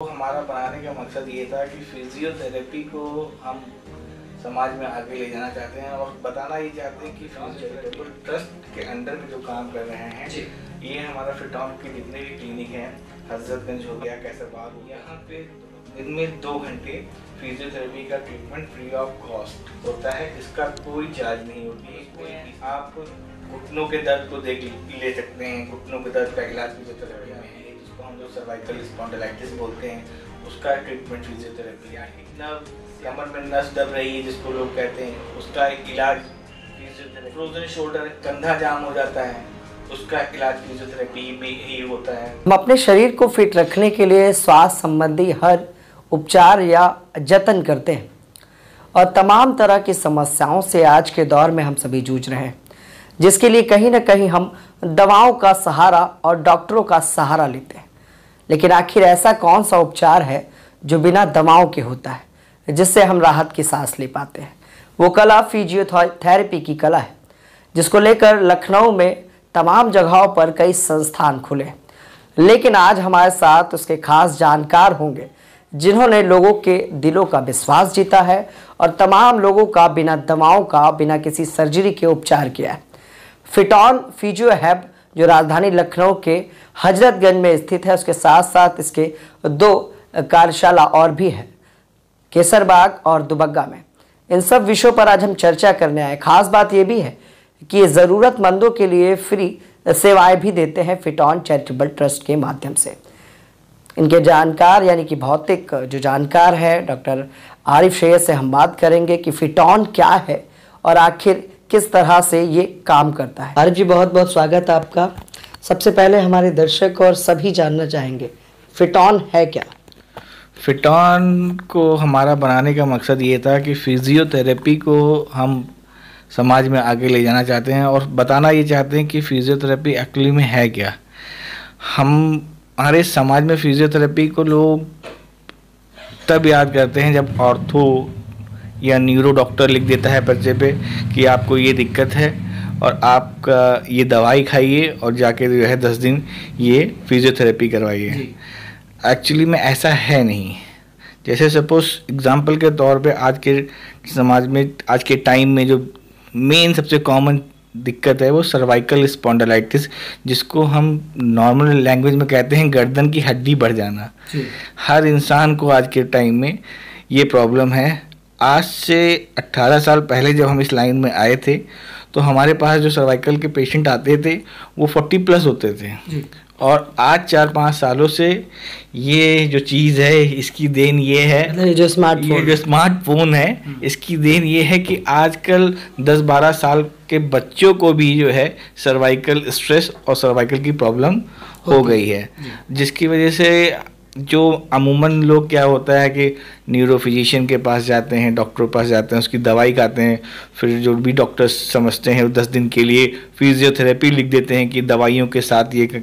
तो हमारा बनाने का मकसद ये था कि फिजियोथेरेपी को हम समाज में आगे ले जाना चाहते हैं और बताना ये चाहते हैं कि फिजियोथेरेपी ट्रस्ट के अंडर में जो काम कर रहे हैं ये हमारा फिटॉन के जितने भी क्लिनिक हैं, हजरतगंज हो गया, कैसरबाग हो गया, यहाँ पे दिन में 2 घंटे फिजियोथेरेपी का ट्रीटमेंट फ्री ऑफ कॉस्ट होता है। इसका कोई चार्ज नहीं होती है। आप घुटनों के दर्द को देख ले सकते हैं। घुटनों के दर्द का इलाज फिजियोथेरेपी में है, जिसको हम लोग सर्वाइकल स्पॉन्डिलाइटिस बोलते हैं, उसका ट्रीटमेंट फिजियोथेरेपी है। कमर में नस दब रही है जिसको लोग कहते हैं, उसका इलाज फिजियोथेरेपी। फ्रोजन शोल्डर, कंधा जाम हो जाता है, उसका इलाज फिजियोथेरेपी में ही होता है। हम अपने शरीर को फिट रखने के लिए स्वास्थ्य संबंधी हर उपचार या जतन करते हैं और तमाम तरह की समस्याओं से आज के दौर में हम सभी जूझ रहे हैं, जिसके लिए कहीं ना कहीं हम दवाओं का सहारा और डॉक्टरों का सहारा लेते हैं। लेकिन आखिर ऐसा कौन सा उपचार है जो बिना दवाओं के होता है, जिससे हम राहत की सांस ले पाते हैं? वो कला फिजियोथेरेपी की कला है, जिसको लेकर लखनऊ में तमाम जगहों पर कई संस्थान खुले। लेकिन आज हमारे साथ उसके खास जानकार होंगे जिन्होंने लोगों के दिलों का विश्वास जीता है और तमाम लोगों का बिना दवाओं का, बिना किसी सर्जरी के उपचार किया है। फिटॉन फिजियो हब जो राजधानी लखनऊ के हजरतगंज में स्थित है, उसके साथ साथ इसके 2 कार्यशाला और भी है, कैसरबाग और दुबग्गा में। इन सब विषयों पर आज हम चर्चा करने आए। खास बात यह भी है कि ये ज़रूरतमंदों के लिए फ्री सेवाएं भी देते हैं फिटॉन चैरिटेबल ट्रस्ट के माध्यम से। इनके जानकार यानी कि भौतिक जो जानकार है डॉक्टर आरिफ शेख से हम बात करेंगे कि फिटॉन क्या है और आखिर किस तरह से ये काम करता है। आरिफ जी, बहुत बहुत स्वागत है आपका। सबसे पहले हमारे दर्शक और सभी जानना चाहेंगे फिटॉन है क्या? फिटॉन को हमारा बनाने का मकसद ये था कि फिजियोथेरेपी को हम समाज में आगे ले जाना चाहते हैं और बताना ये चाहते हैं कि फिजियोथेरेपी एक्चुअली में है क्या। हमारे समाज में फिजियोथेरेपी को लोग तब याद करते हैं जब ऑर्थो या न्यूरो डॉक्टर लिख देता है पर्चे पे कि आपको ये दिक्कत है और आपका ये दवाई खाइए और जाके जो है 10 दिन ये फिजियोथेरेपी करवाइए। एक्चुअली में ऐसा है नहीं। जैसे सपोज एग्जांपल के तौर पे आज के समाज में, आज के टाइम में जो मेन सबसे कॉमन दिक्कत है वो सर्वाइकल स्पॉन्डिलाइटिस, जिसको हम नॉर्मल लैंग्वेज में कहते हैं गर्दन की हड्डी बढ़ जाना। हर इंसान को आज के टाइम में ये प्रॉब्लम है। आज से 18 साल पहले जब हम इस लाइन में आए थे तो हमारे पास जो सर्वाइकल के पेशेंट आते थे वो 40+ होते थे और आज 4-5 सालों से ये जो चीज़ है इसकी देन ये है, जो स्मार्टफोन है, इसकी देन ये है कि आजकल 10-12 साल के बच्चों को भी जो है सर्वाइकल स्ट्रेस और सर्वाइकल की प्रॉब्लम हो गई है, जिसकी वजह से जो अमूमन लोग क्या होता है कि न्यूरो फिजिशियन के पास जाते हैं, डॉक्टर के पास जाते हैं, उसकी दवाई खाते हैं, फिर जो भी डॉक्टर्स समझते हैं वो 10 दिन के लिए फिजियोथेरेपी लिख देते हैं कि दवाइयों के साथ ये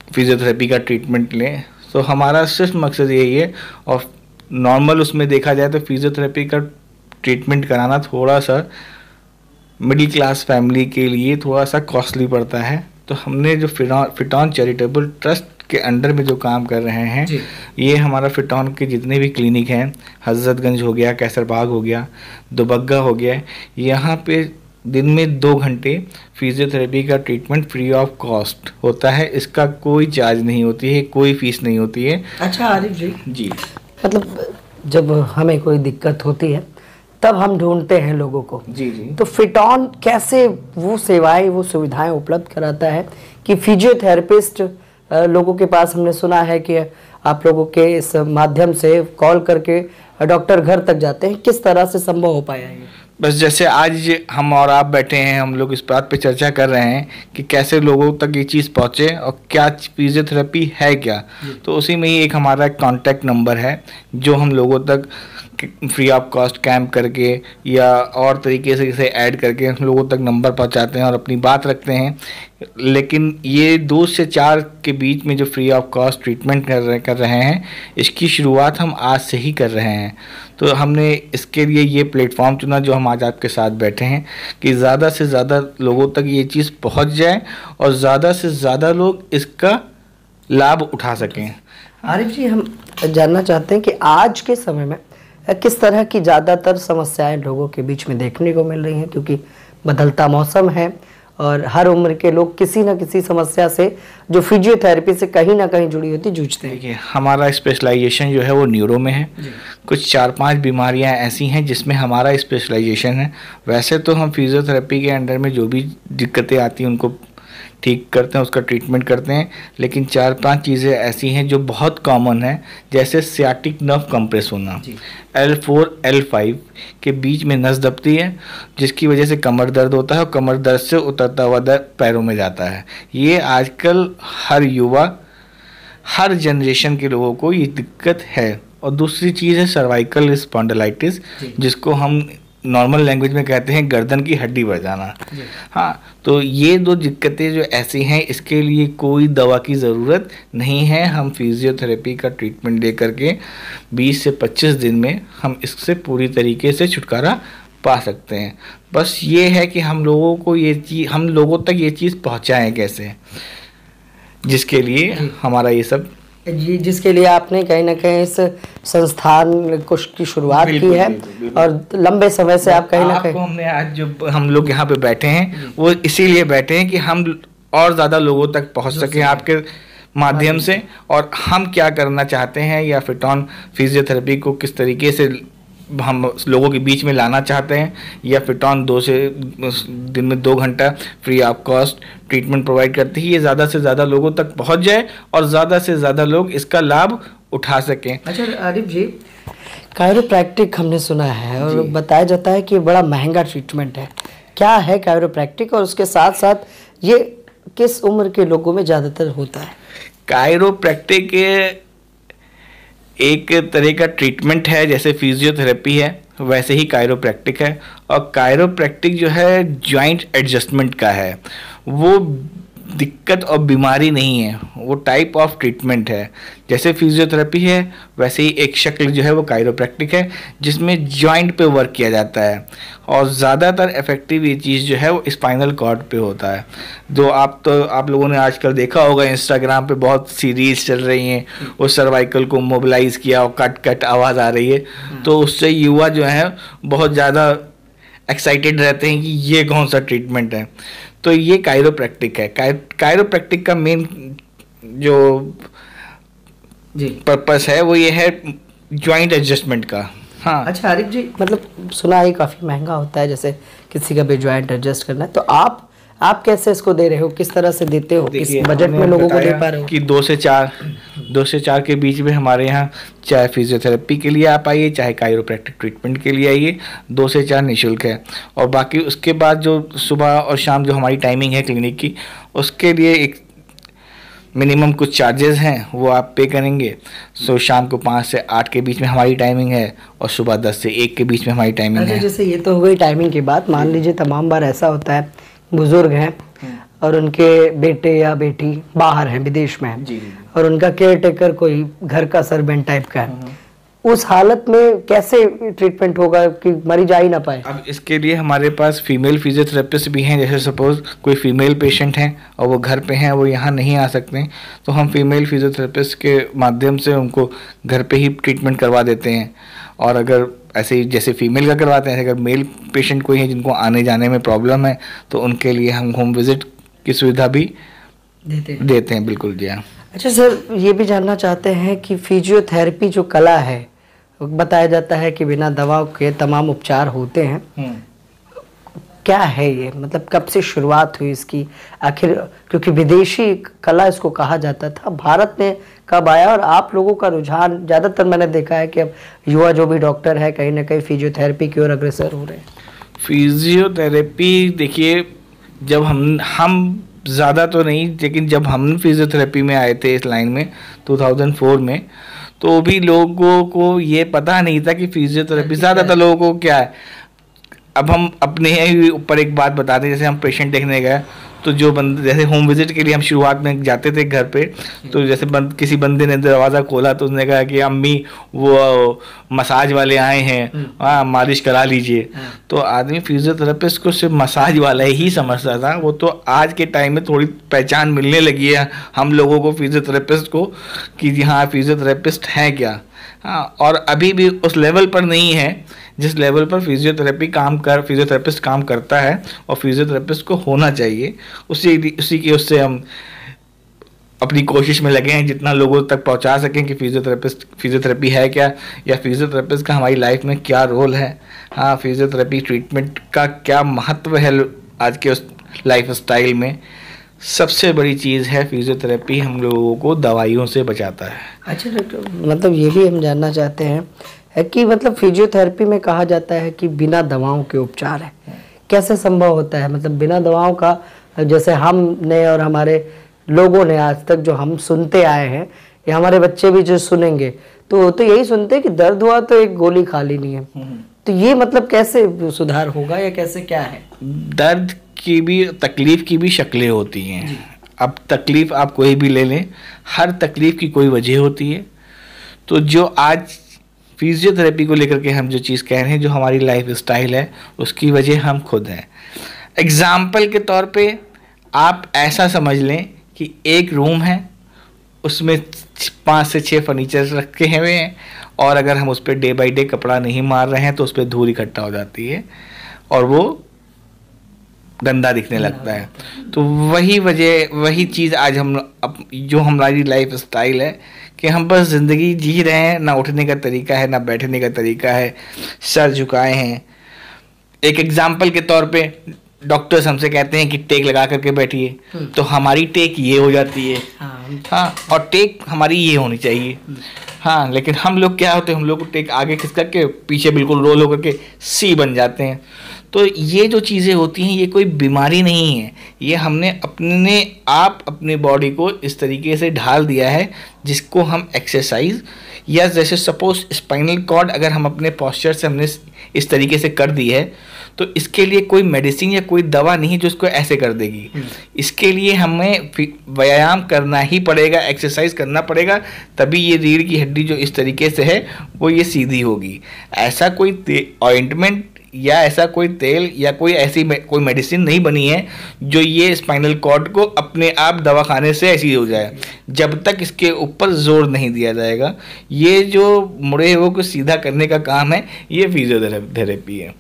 फिजियोथेरेपी का ट्रीटमेंट लें। तो हमारा सिर्फ मकसद यही है। और नॉर्मल उसमें देखा जाए तो फिजियोथेरेपी का ट्रीटमेंट कराना थोड़ा सा मिडिल क्लास फैमिली के लिए थोड़ा सा कॉस्टली पड़ता है। तो हमने जो फिटॉन चैरिटेबल ट्रस्ट के अंडर में जो काम कर रहे हैं, ये हमारा फिटॉन के जितने भी क्लिनिक हैं, हजरतगंज हो गया, कैसरबाग हो गया, दुबग्गा हो गया, यहाँ पे दिन में 2 घंटे फिजियोथेरेपी का ट्रीटमेंट फ्री ऑफ कॉस्ट होता है। इसका कोई चार्ज नहीं होती है, कोई फीस नहीं होती है। अच्छा आरिफ जी, मतलब जब हमें कोई दिक्कत होती है तब हम ढूंढते हैं लोगों को। जी, तो फिटॉन कैसे वो सेवाएं, वो सुविधाएं उपलब्ध कराता है कि फिजियोथेरेपिस्ट लोगों के पास, हमने सुना है कि आप लोगों के इस माध्यम से कॉल करके डॉक्टर घर तक जाते हैं, किस तरह से संभव हो पाया ये? बस जैसे आज हम और आप बैठे हैं, हम लोग इस बात पे चर्चा कर रहे हैं कि कैसे लोगों तक ये चीज़ पहुँचे और क्या फिजियोथेरेपी है क्या। तो उसी में ही एक हमारा कॉन्टैक्ट नंबर है जो हम लोगों तक फ्री ऑफ कॉस्ट कैंप करके या और तरीके से इसे ऐड करके हम लोगों तक नंबर पहुंचाते हैं और अपनी बात रखते हैं। लेकिन ये 2 से 4 के बीच में जो फ्री ऑफ कॉस्ट ट्रीटमेंट कर रहे हैं, इसकी शुरुआत हम आज से ही कर रहे हैं। तो हमने इसके लिए ये प्लेटफॉर्म चुना जो हम आज आपके साथ बैठे हैं कि ज़्यादा से ज़्यादा लोगों तक ये चीज़ पहुंच जाए और ज़्यादा से ज़्यादा लोग इसका लाभ उठा सकें। आरिफ जी, हम जानना चाहते हैं कि आज के समय में किस तरह की ज़्यादातर समस्याएं लोगों के बीच में देखने को मिल रही हैं, क्योंकि बदलता मौसम है और हर उम्र के लोग किसी न किसी समस्या से जो फिजियोथेरेपी से कहीं ना कहीं जुड़ी होती जूझते हैं। देखिए, हमारा स्पेशलाइजेशन जो है वो न्यूरो में है। कुछ 4-5 बीमारियां ऐसी हैं जिसमें हमारा स्पेशलाइजेशन है। वैसे तो हम फिजियोथेरेपी के अंडर में जो भी दिक्कतें आती हैं उनको ठीक करते हैं, उसका ट्रीटमेंट करते हैं, लेकिन 4-5 चीज़ें ऐसी हैं जो बहुत कॉमन है, जैसे सियाटिक नर्व कंप्रेस होना, L4 L5 के बीच में नस दबती है, जिसकी वजह से कमर दर्द होता है और कमर दर्द से उतरता हुआ दर्द पैरों में जाता है। ये आजकल हर युवा, हर जनरेशन के लोगों को ये दिक्कत है। और दूसरी चीज़ है सर्वाइकल स्पॉन्डिलाइटिस, जिसको हम नॉर्मल लैंग्वेज में कहते हैं गर्दन की हड्डी बढ़ जाना। हाँ, तो ये दो दिक्कतें जो ऐसी हैं, इसके लिए कोई दवा की ज़रूरत नहीं है। हम फिजियोथेरेपी का ट्रीटमेंट दे करके 20 से 25 दिन में हम इससे पूरी तरीके से छुटकारा पा सकते हैं। बस ये है कि हम लोगों को हम लोगों तक ये चीज़ पहुँचाएँ कैसे, जिसके लिए हमारा ये सब जी, जिसके लिए आपने कहीं ना कहीं इस संस्थान कुछ की शुरुआत की है। बिल्कुल। और लंबे समय से आप कहीं ना कहीं हमने आज जो हम लोग यहाँ पे बैठे हैं वो इसीलिए बैठे हैं कि हम और ज़्यादा लोगों तक पहुँच सकें आपके माध्यम से, और हम क्या करना चाहते हैं या फिटॉन फिजियोथेरेपी को किस तरीके से हम लोगों के बीच में लाना चाहते हैं, या फिटॉन दिन में 2 घंटा free of cost treatment provide करती है, ये ज़्यादा से ज़्यादा लोगों तक पहुंच जाए और ज़्यादा से ज़्यादा लोग इसका लाभ उठा सकें। अच्छा आरिफ जी, कायरोप्रैक्टिक हमने सुना है और बताया जाता है कि बड़ा महंगा ट्रीटमेंट है। क्या है कायरोप्रैक्टिक, और उसके साथ साथ ये किस उम्र के लोगों में ज़्यादातर होता है? कायरोप्रैक्टिक एक तरह का ट्रीटमेंट है, जैसे फिजियोथेरेपी है वैसे ही कायरोप्रैक्टिक है। और कायरोप्रैक्टिक जो है जॉइंट एडजस्टमेंट का है, वो दिक्कत और बीमारी नहीं है, वो टाइप ऑफ ट्रीटमेंट है। जैसे फिजियोथेरेपी है वैसे ही एक शक्ल जो है वो कायरोप्रैक्टिक है, जिसमें जॉइंट पे वर्क किया जाता है। और ज़्यादातर इफेक्टिव ये चीज़ जो है वो स्पाइनल कॉर्ड पे होता है। जो आप लोगों ने आजकल देखा होगा इंस्टाग्राम पे बहुत सीरीज चल रही हैं, वो सर्वाइकल को मोबिलाइज किया और कट कट आवाज़ आ रही है, तो उससे युवा जो है बहुत ज़्यादा एक्साइटेड रहते हैं कि ये कौन सा ट्रीटमेंट है। तो ये कायरोप्रैक्टिक है। कायरोप्रैक्टिक का मेन जो पर्पस है वो ये है जॉइंट एडजस्टमेंट का। हाँ। अच्छा आरिफ जी, मतलब सुना है काफ़ी महंगा होता है, जैसे किसी का भी जॉइंट एडजस्ट करना है, तो आप कैसे इसको दे रहे हो, किस तरह से देते हो, किस बजट में लोगों को दे पा रहे हो? कि 2 से 4 के बीच में हमारे यहाँ चाहे फिजियोथेरेपी के लिए आप आइए, चाहे कायरोप्रैक्टिक ट्रीटमेंट के लिए आइए, 2 से 4 निःशुल्क है। और बाकी उसके बाद जो सुबह और शाम जो हमारी टाइमिंग है क्लिनिक की, उसके लिए एक मिनिमम कुछ चार्जेस हैं, वो आप पे करेंगे। सो शाम को 5 से 8 के बीच में हमारी टाइमिंग है और सुबह 10 से 1 के बीच में हमारी टाइमिंग है। जैसे ये तो हो गई टाइमिंग की बात। मान लीजिए तमाम बार ऐसा होता है बुजुर्ग हैं और उनके बेटे या बेटी बाहर हैं, विदेश में हैं, और उनका केयर टेकर कोई घर का सर्वेंट टाइप का है, उस हालत में कैसे ट्रीटमेंट होगा कि मरीज आ ही ना पाए? अब इसके लिए हमारे पास फीमेल फिजियोथेरेपिस्ट भी हैं। जैसे सपोज कोई फीमेल पेशेंट हैं और वो घर पे हैं, वो यहाँ नहीं आ सकते, तो हम फीमेल फिजियोथेरेपिस्ट के माध्यम से उनको घर पे ही ट्रीटमेंट करवा देते हैं। और अगर ऐसे ही जैसे फीमेल का करवाते हैं, अगर मेल पेशेंट कोई है जिनको आने जाने में प्रॉब्लम है, तो उनके लिए हम होम विजिट की सुविधा भी देते हैं। बिल्कुल जी हाँ। अच्छा सर, ये भी जानना चाहते हैं कि फिजियोथेरेपी जो कला है, बताया जाता है कि बिना दवा के तमाम उपचार होते हैं, क्या है ये, मतलब कब से शुरुआत हुई इसकी आखिर? क्योंकि विदेशी कला इसको कहा जाता था, भारत में कब आया? और आप लोगों का रुझान ज़्यादातर मैंने देखा है कि अब युवा जो भी डॉक्टर है कहीं ना कहीं फिजियोथेरेपी की ओर अग्रसर हो रहे हैं। फिजियोथेरेपी देखिए, जब हम ज़्यादा तो नहीं, लेकिन जब हम फिजियोथेरेपी में आए थे इस लाइन में 2004 में, तो भी लोगों को ये पता नहीं था कि फिजियोथेरेपी, ज़्यादातर लोगों को क्या है। अब हम अपने ही ऊपर एक बात बताते हैं, जैसे हम पेशेंट देखने गए तो जो बंद जैसे होम विजिट के लिए हम शुरुआत में जाते थे घर पे, तो जैसे किसी बंदे ने दरवाज़ा खोला तो उसने कहा कि अम्मी वो मसाज वाले आए हैं, हाँ मालिश करा लीजिए। तो आदमी फिजियोथेरेपिस्ट को सिर्फ मसाज वाला ही समझता था। वो तो आज के टाइम में थोड़ी पहचान मिलने लगी है हम लोगों को फिजियोथेरेपिस्ट को, कि जी हाँ फिजियोथेरेपिस्ट हैं क्या। हाँ, और अभी भी उस लेवल पर नहीं है जिस लेवल पर फिजियोथेरेपिस्ट काम करता है और फिजियोथेरेपिस्ट को होना चाहिए। उससे हम अपनी कोशिश में लगे हैं जितना लोगों तक पहुंचा सकें कि फिजियोथेरेपी है क्या, या फिजियोथेरेपिस्ट का हमारी लाइफ में क्या रोल है। हाँ, फिजियोथेरेपी ट्रीटमेंट का क्या महत्व है आज के उस लाइफ स्टाइल में। सबसे बड़ी चीज़ है फिजियोथेरेपी हम लोगों को दवाइयों से बचाता है। अच्छा डॉक्टर, मतलब ये भी हम जानना चाहते हैं है कि मतलब फिजियोथेरेपी में कहा जाता है कि बिना दवाओं के उपचार है, कैसे संभव होता है? मतलब बिना दवाओं का, जैसे हमने और हमारे लोगों ने आज तक जो हम सुनते आए हैं, या हमारे बच्चे भी जो सुनेंगे तो यही सुनते हैं कि दर्द हुआ तो एक गोली खा लेनी है। तो ये मतलब कैसे सुधार होगा या कैसे क्या है? दर्द की भी, तकलीफ की भी शक्लें होती हैं। अब तकलीफ आप कोई भी ले लें, हर तकलीफ की कोई वजह होती है। तो जो आज फिजियोथेरेपी को लेकर के हम जो चीज़ कह रहे हैं, जो हमारी लाइफ स्टाइल है, उसकी वजह हम खुद हैं। एग्जाम्पल के तौर पे आप ऐसा समझ लें कि एक रूम है, उसमें 5 से 6 फर्नीचर रखे हुए हैं, और अगर हम उस पर डे बाई डे कपड़ा नहीं मार रहे हैं तो उस पर धूल इकट्ठा हो जाती है और वो गंदा दिखने लगता है। तो वही चीज़ आज जो हमारी लाइफ स्टाइल है कि हम बस ज़िंदगी जी रहे हैं, ना उठने का तरीका है ना बैठने का तरीका है, सर झुकाए हैं। एक एग्जाम्पल के तौर पे डॉक्टर्स हमसे कहते हैं कि टेक लगा करके बैठिए, तो हमारी टेक ये हो जाती है। हाँ, और टेक हमारी ये होनी चाहिए। हाँ, लेकिन हम लोग क्या होते हैं, हम लोग को टेक आगे खिसक के पीछे बिल्कुल रोल होकर के सी बन जाते हैं। तो ये जो चीज़ें होती हैं ये कोई बीमारी नहीं है, ये हमने अपने बॉडी को इस तरीके से ढाल दिया है जिसको हम एक्सरसाइज, या जैसे सपोज स्पाइनल कॉर्ड अगर हम अपने पोस्चर से हमने इस तरीके से कर दी है, तो इसके लिए कोई मेडिसिन या कोई दवा नहीं जो इसको ऐसे कर देगी। इसके लिए हमें व्यायाम करना ही पड़ेगा, एक्सरसाइज करना पड़ेगा, तभी ये रीढ़ की हड्डी जो इस तरीके से है वो ये सीधी होगी। ऐसा कोई ऑइंटमेंट या ऐसा कोई तेल या कोई मेडिसिन नहीं बनी है जो ये स्पाइनल कॉर्ड को अपने आप दवाखाने से ऐसी हो जाए, जब तक इसके ऊपर जोर नहीं दिया जाएगा। ये जो मुड़े हुए को सीधा करने का काम है, ये फिजियोथेरेपी है।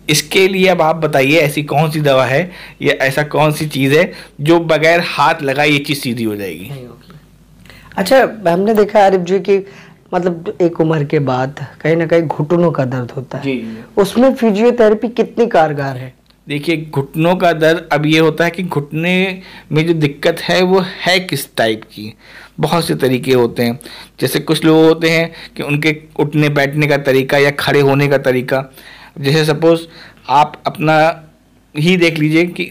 इसके लिए अब आप बताइए ऐसी कौन सी दवा है या ऐसा कौन सी चीज़ है जो बगैर हाथ लगाए ये चीज़ सीधी हो जाएगी? अच्छा, हमने देखा आरिफ जी की मतलब एक उम्र के बाद कहीं ना कहीं घुटनों का दर्द होता है जी। उसमें फिजियोथेरेपी कितनी कारगर है? देखिए, घुटनों का दर्द अब ये होता है कि घुटने में जो दिक्कत है वो है किस टाइप की। बहुत से तरीके होते हैं। जैसे कुछ लोग होते हैं कि उनके उठने बैठने का तरीका या खड़े होने का तरीका, जैसे सपोज आप अपना ही देख लीजिए कि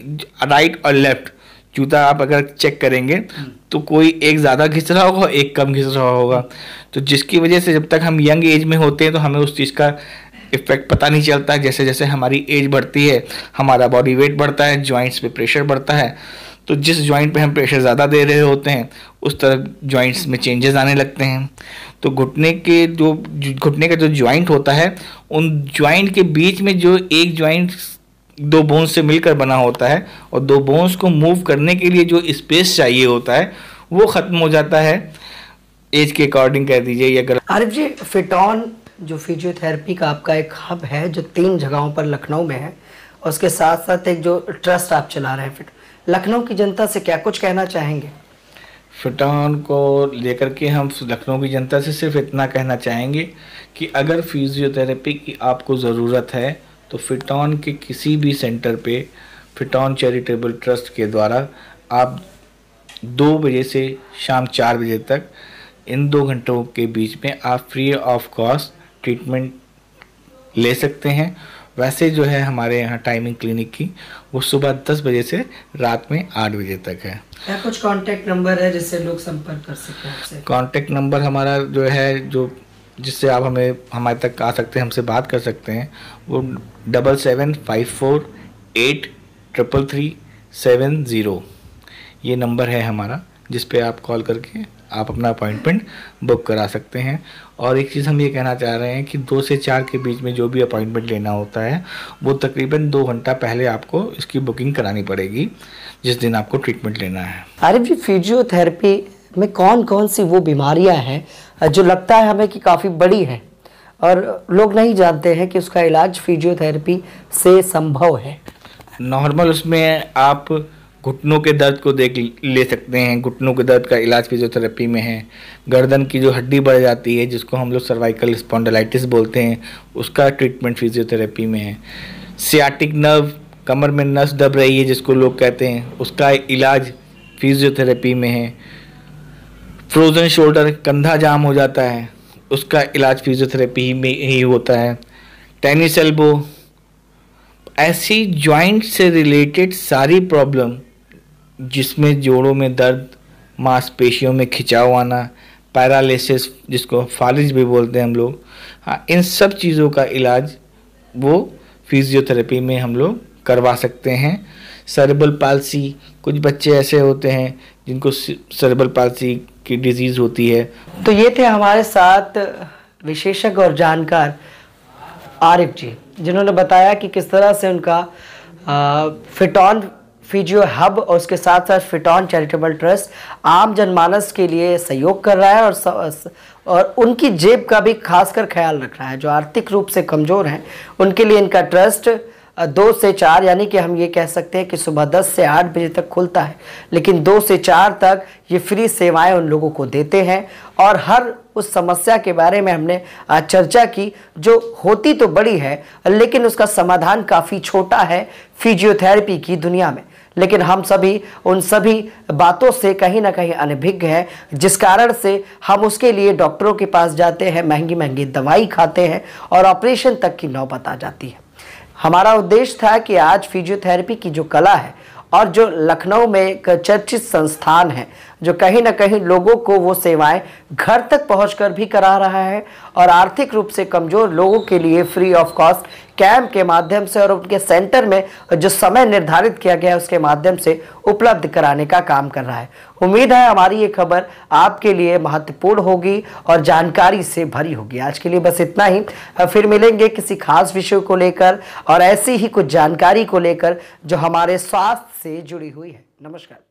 राइट और लेफ्ट जूता आप अगर चेक करेंगे तो कोई एक ज़्यादा घिस रहा होगा, एक कम घिस रहा होगा। तो जिसकी वजह से जब तक हम यंग एज में होते हैं तो हमें उस चीज़ का इफेक्ट पता नहीं चलता। जैसे जैसे हमारी एज बढ़ती है, हमारा बॉडी वेट बढ़ता है, जॉइंट्स पे प्रेशर बढ़ता है, तो जिस जॉइंट पे हम प्रेशर ज़्यादा दे रहे होते हैं उस तरफ जॉइंट्स में चेंजेस आने लगते हैं। तो घुटने का जो जॉइंट होता है, उन जॉइंट के बीच में जो एक जॉइंट 2 बोन्स से मिलकर बना होता है और 2 बोन्स को मूव करने के लिए जो स्पेस चाहिए होता है वो ख़त्म हो जाता है एज के अकॉर्डिंग कह दीजिए। या अगर आरिफ जी, फिटॉन जो फिजियोथेरेपी का आपका एक हब है जो 3 जगहों पर लखनऊ में है, और उसके साथ साथ एक जो ट्रस्ट आप चला रहे हैं, लखनऊ की जनता से क्या कुछ कहना चाहेंगे? फिटॉन को लेकर के हम लखनऊ की जनता से सिर्फ इतना कहना चाहेंगे कि अगर फिजियोथेरेपी की आपको ज़रूरत है तो फिटॉन के किसी भी सेंटर पे फिटॉन चैरिटेबल ट्रस्ट के द्वारा आप 2 बजे से शाम 4 बजे तक, इन 2 घंटों के बीच में आप फ्री ऑफ कॉस्ट ट्रीटमेंट ले सकते हैं। वैसे जो है हमारे यहाँ टाइमिंग क्लिनिक की वो सुबह 10 बजे से रात में 8 बजे तक है। क्या कुछ कांटेक्ट नंबर है जिससे लोग संपर्क कर सकें आपसे? कांटेक्ट नंबर हमारा जो है, जिससे आप हमारे तक आ सकते हैं, हमसे बात कर सकते हैं, वो 77548333 70। ये नंबर है हमारा, जिस पे आप कॉल करके आप अपना अपॉइंटमेंट बुक करा सकते हैं। और एक चीज़ हम ये कहना चाह रहे हैं कि 2 से 4 के बीच में जो भी अपॉइंटमेंट लेना होता है वो तकरीबन 2 घंटा पहले आपको इसकी बुकिंग करानी पड़ेगी, जिस दिन आपको ट्रीटमेंट लेना है। आरिफ जी, फिजियोथेरेपी में कौन कौन सी वो बीमारियां हैं जो लगता है हमें कि काफ़ी बड़ी है और लोग नहीं जानते हैं कि उसका इलाज फिजियोथेरेपी से संभव है? नॉर्मल उसमें आप घुटनों के दर्द को देख ले सकते हैं। घुटनों के दर्द का इलाज फिजियोथेरेपी में है। गर्दन की जो हड्डी बढ़ जाती है, जिसको हम लोग सर्वाइकल स्पॉन्डिलाइटिस बोलते हैं, उसका ट्रीटमेंट फिजियोथेरेपी में है। सियाटिक नर्व, कमर में नस दब रही है जिसको लोग कहते हैं, उसका इलाज फिजियोथेरेपी में है। फ्रोजन शोल्डर, कंधा जाम हो जाता है, उसका इलाज फिजियोथेरेपी में ही होता है। टेनिस एल्बो, ऐसी जॉइंट से रिलेटेड सारी प्रॉब्लम जिसमें जोड़ों में दर्द, मांसपेशियों में खिंचाव आना, पैरालिसिस जिसको फालिज भी बोलते हैं हम लोग, हाँ, इन सब चीज़ों का इलाज वो फिजियोथेरेपी में हम लोग करवा सकते हैं। सेरेब्रल पाल्सी, कुछ बच्चे ऐसे होते हैं जिनको सेरेब्रल पाल्सी की डिजीज़ होती है। तो ये थे हमारे साथ विशेषज्ञ और जानकार आरिफ जी, जिन्होंने बताया कि किस तरह से उनका फिटॉन फिजियो हब और उसके साथ साथ फिटॉन चैरिटेबल ट्रस्ट आम जनमानस के लिए सहयोग कर रहा है और उनकी जेब का भी खासकर ख्याल रख रहा है। जो आर्थिक रूप से कमज़ोर हैं उनके लिए इनका ट्रस्ट 2 से 4 यानी कि हम ये कह सकते हैं कि सुबह 10 से 8 बजे तक खुलता है, लेकिन 2 से 4 तक ये फ्री सेवाएं उन लोगों को देते हैं। और हर उस समस्या के बारे में हमने चर्चा की जो होती तो बड़ी है, लेकिन उसका समाधान काफ़ी छोटा है फिजियोथेरेपी की दुनिया में। लेकिन हम सभी उन सभी बातों से कहीं ना कहीं अनभिज्ञ हैं, जिस कारण से हम उसके लिए डॉक्टरों के पास जाते हैं, महंगी महंगी दवाई खाते हैं और ऑपरेशन तक की नौबत आ जाती है। हमारा उद्देश्य था कि आज फिजियोथेरेपी की जो कला है और जो लखनऊ में एक चर्चित संस्थान है, जो कहीं ना कहीं लोगों को वो सेवाएं घर तक पहुंचकर भी करा रहा है और आर्थिक रूप से कमज़ोर लोगों के लिए फ्री ऑफ कॉस्ट कैंप के माध्यम से और उनके सेंटर में जो समय निर्धारित किया गया है उसके माध्यम से उपलब्ध कराने का काम कर रहा है। उम्मीद है हमारी ये खबर आपके लिए महत्वपूर्ण होगी और जानकारी से भरी होगी। आज के लिए बस इतना ही। फिर मिलेंगे किसी खास विषय को लेकर और ऐसी ही कुछ जानकारी को लेकर जो हमारे स्वास्थ्य से जुड़ी हुई है। नमस्कार।